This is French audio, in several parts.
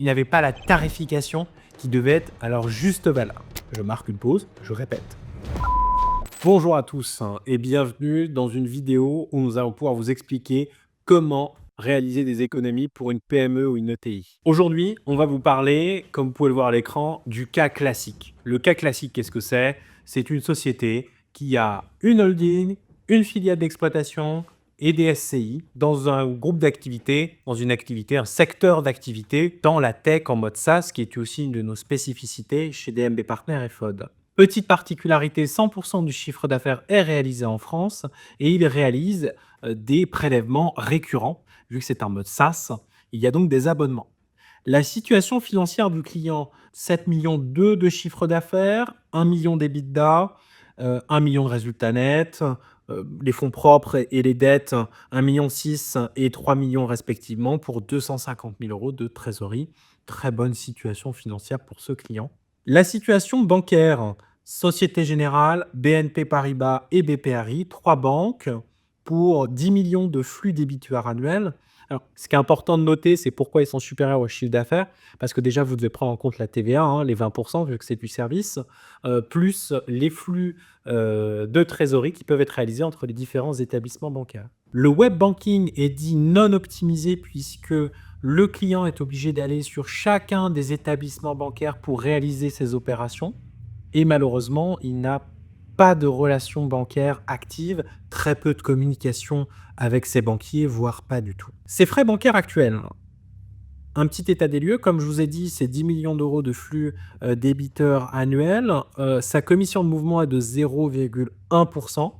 il n'y avait pas la tarification qui devait être à leur juste valeur. Je marque une pause, je répète. Bonjour à tous et bienvenue dans une vidéo où nous allons pouvoir vous expliquer comment réaliser des économies pour une PME ou une ETI. Aujourd'hui, on va vous parler, comme vous pouvez le voir à l'écran, du cas classique. Le cas classique, qu'est-ce que c'est? C'est une société qui a une holding, une filiale d'exploitation et des SCI dans un groupe d'activités, dans une activité, un secteur d'activité dans la tech en mode SaaS, qui est aussi une de nos spécificités chez DMB Partners et FOD. Petite particularité, 100% du chiffre d'affaires est réalisé en France et il réalise des prélèvements récurrents. Vu que c'est un mode SaaS, il y a donc des abonnements. La situation financière du client, 7,2 millions de chiffre d'affaires, 1 million d'EBITDA, 1 million de résultats nets, les fonds propres et les dettes, 1,6 million et 3 millions respectivement pour 250 000 euros de trésorerie. Très bonne situation financière pour ce client. La situation bancaire, Société Générale, BNP Paribas et BPRI, 3 banques pour 10 millions de flux débitoires annuels. Alors, ce qui est important de noter, c'est pourquoi ils sont supérieurs au chiffre d'affaires. Parce que déjà, vous devez prendre en compte la TVA, les 20%, vu que c'est du service, plus les flux de trésorerie qui peuvent être réalisés entre les différents établissements bancaires. Le web banking est dit non optimisé puisque le client est obligé d'aller sur chacun des établissements bancaires pour réaliser ses opérations. Et malheureusement, il n'a pas de relation bancaire active, très peu de communication avec ses banquiers, voire pas du tout. Ses frais bancaires actuels, un petit état des lieux, comme je vous ai dit, c'est 10 millions d'euros de flux débiteurs annuels. Sa commission de mouvement est de 0,1%.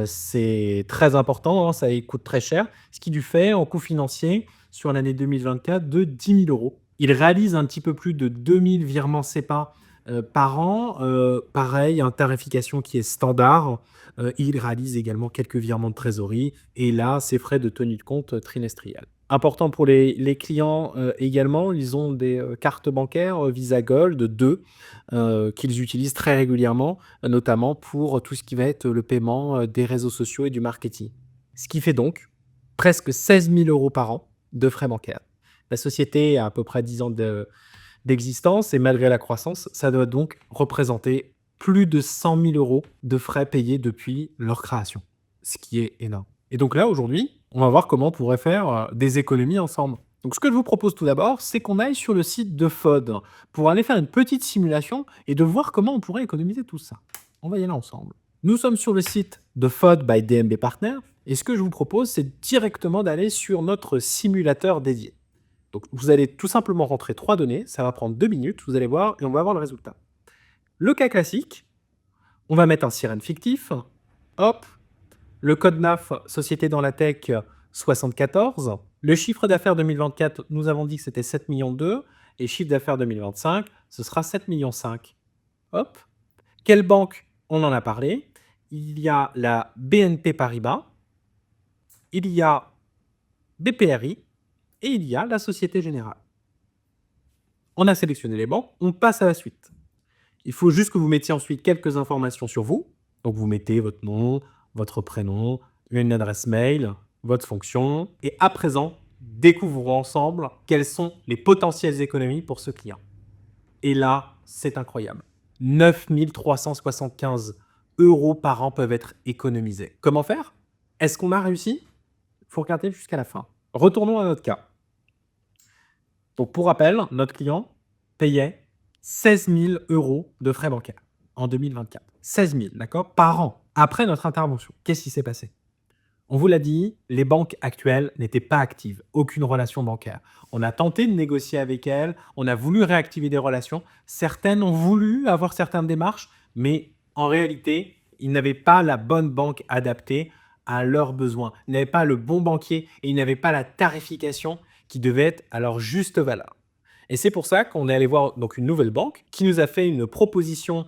C'est très important, ça coûte très cher, ce qui lui fait en coût financier sur l'année 2024 de 10 000 euros. Il réalise un petit peu plus de 2000 virements CEPA par an. Pareil, une tarification qui est standard. Il réalise également quelques virements de trésorerie et là, ses frais de tenue de compte trimestriels. Important pour les clients également, ils ont des cartes bancaires Visa Gold 2 qu'ils utilisent très régulièrement, notamment pour tout ce qui va être le paiement des réseaux sociaux et du marketing. Ce qui fait donc presque 16 000 euros par an de frais bancaires. La société a à peu près 10 ans d'existence et malgré la croissance, ça doit donc représenter plus de 100 000 euros de frais payés depuis leur création, ce qui est énorme. Et donc là, aujourd'hui, on va voir comment on pourrait faire des économies ensemble. Donc ce que je vous propose tout d'abord, c'est qu'on aille sur le site de FOD pour aller faire une petite simulation et de voir comment on pourrait économiser tout ça. On va y aller ensemble. Nous sommes sur le site de FOD by DMB Partners et ce que je vous propose, c'est directement d'aller sur notre simulateur dédié. Donc vous allez tout simplement rentrer 3 données, ça va prendre 2 minutes, vous allez voir, et on va voir le résultat. Le cas classique, on va mettre un sirène fictif, hop, le code NAF, société dans la tech 74. Le chiffre d'affaires 2024, nous avons dit que c'était 7,2 millions et chiffre d'affaires 2025, ce sera 7,5 millions. Hop. Quelle banque? On en a parlé. Il y a la BNP Paribas, il y a BPRI et il y a la Société Générale. On a sélectionné les banques, on passe à la suite. Il faut juste que vous mettiez ensuite quelques informations sur vous. Donc vous mettez votre nom, votre prénom, une adresse mail, votre fonction. Et à présent, découvrons ensemble quelles sont les potentielles économies pour ce client. Et là, c'est incroyable. 9 375 euros par an peuvent être économisés. Comment faire? Est-ce qu'on a réussi? Il faut regarder jusqu'à la fin. Retournons à notre cas. Donc pour rappel, notre client payait 16 000 euros de frais bancaires en 2024. 16 000, d'accord, par an, après notre intervention. Qu'est-ce qui s'est passé? On vous l'a dit, les banques actuelles n'étaient pas actives, aucune relation bancaire. On a tenté de négocier avec elles, on a voulu réactiver des relations. Certaines ont voulu avoir certaines démarches, mais en réalité, ils n'avaient pas la bonne banque adaptée à leurs besoins. Ils n'avaient pas le bon banquier et ils n'avaient pas la tarification qui devait être à leur juste valeur. Et c'est pour ça qu'on est allé voir donc une nouvelle banque qui nous a fait une proposition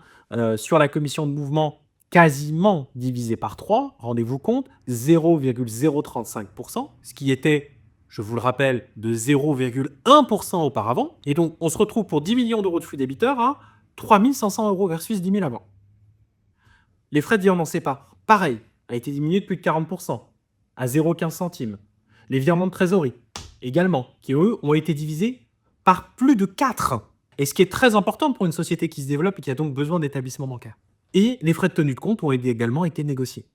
sur la commission de mouvement quasiment divisée par 3, rendez-vous compte, 0,035%, ce qui était, je vous le rappelle, de 0,1% auparavant. Et donc, on se retrouve pour 10 millions d'euros de flux débiteurs à 3 500 euros versus 10 000 avant. Les frais de virement CEPA, pareil, a été diminué de plus de 40%, à 0,15 centimes. Les virements de trésorerie, également, qui eux ont été divisés par plus de 4. Et ce qui est très important pour une société qui se développe et qui a donc besoin d'établissements bancaires. Et les frais de tenue de compte ont également été négociés.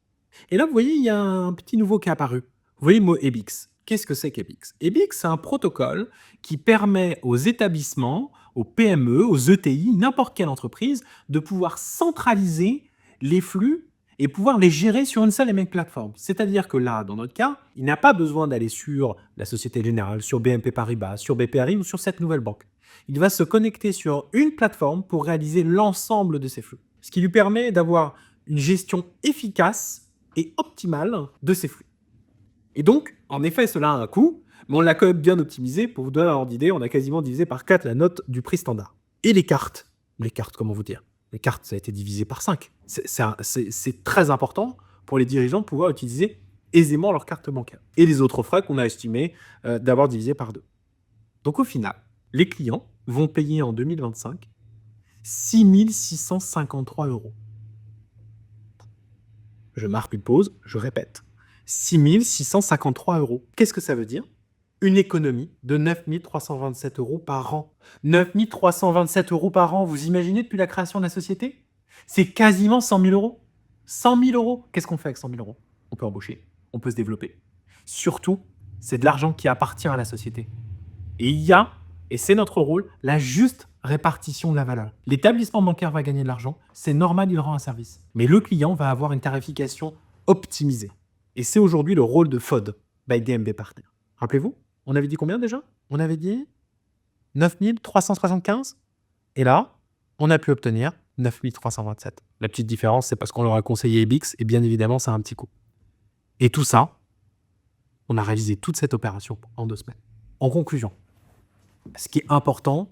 Et là, vous voyez, il y a un petit nouveau qui est apparu. Vous voyez le mot EBIX. Qu'est-ce que c'est qu'EBIX? EBIX, c'est un protocole qui permet aux établissements, aux PME, aux ETI, n'importe quelle entreprise, de pouvoir centraliser les flux et pouvoir les gérer sur une seule et même plateforme. C'est-à-dire que là, dans notre cas, il n'a pas besoin d'aller sur la Société Générale, sur BNP Paribas, sur BPRI ou sur cette nouvelle banque. Il va se connecter sur une plateforme pour réaliser l'ensemble de ces flux. Ce qui lui permet d'avoir une gestion efficace et optimale de ces flux. Et donc, en effet, cela a un coût, mais on l'a quand même bien optimisé. Pour vous donner un ordre d'idée, on a quasiment divisé par 4 la note du prix standard. Et les cartes, comment vous dire? Les cartes, ça a été divisé par 5. C'est très important pour les dirigeants de pouvoir utiliser aisément leur carte bancaire. Et les autres frais qu'on a estimé d'avoir divisé par 2. Donc au final, les clients vont payer en 2025 6 653 €. Je marque une pause, je répète. 6 653 €. Qu'est-ce que ça veut dire? Une économie de 9 327 € par an. 9 327 € par an, vous imaginez depuis la création de la société? C'est quasiment 100 000 €. 100 000 €. Qu'est-ce qu'on fait avec 100 000 €? On peut embaucher, on peut se développer. Surtout, c'est de l'argent qui appartient à la société. Et il y a, et c'est notre rôle, la juste répartition de la valeur. L'établissement bancaire va gagner de l'argent, c'est normal, il rend un service. Mais le client va avoir une tarification optimisée. Et c'est aujourd'hui le rôle de FOD, by DNB Partner. Rappelez-vous, on avait dit combien déjà? On avait dit 9 375. Et là, on a pu obtenir 9 327. La petite différence, c'est parce qu'on leur a conseillé EBIX, et bien évidemment, ça a un petit coût. Et tout ça, on a réalisé toute cette opération en 2 semaines. En conclusion, ce qui est important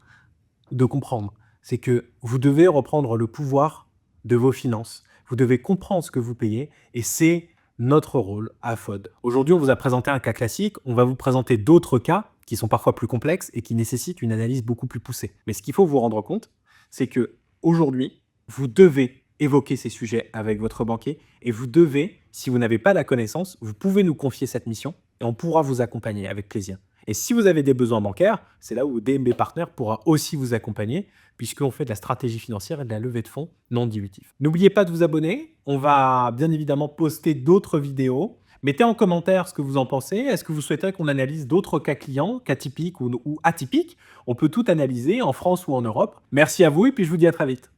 de comprendre, c'est que vous devez reprendre le pouvoir de vos finances. Vous devez comprendre ce que vous payez et c'est notre rôle à FOD. Aujourd'hui, on vous a présenté un cas classique. On va vous présenter d'autres cas qui sont parfois plus complexes et qui nécessitent une analyse beaucoup plus poussée. Mais ce qu'il faut vous rendre compte, c'est que aujourd'hui, vous devez évoquer ces sujets avec votre banquier et vous devez, si vous n'avez pas la connaissance, vous pouvez nous confier cette mission et on pourra vous accompagner avec plaisir. Et si vous avez des besoins bancaires, c'est là où DNB Partner pourra aussi vous accompagner, puisqu'on fait de la stratégie financière et de la levée de fonds non dilutifs. N'oubliez pas de vous abonner. On va bien évidemment poster d'autres vidéos. Mettez en commentaire ce que vous en pensez. Est-ce que vous souhaitez qu'on analyse d'autres cas clients, cas typiques ou atypiques? On peut tout analyser en France ou en Europe. Merci à vous et puis je vous dis à très vite.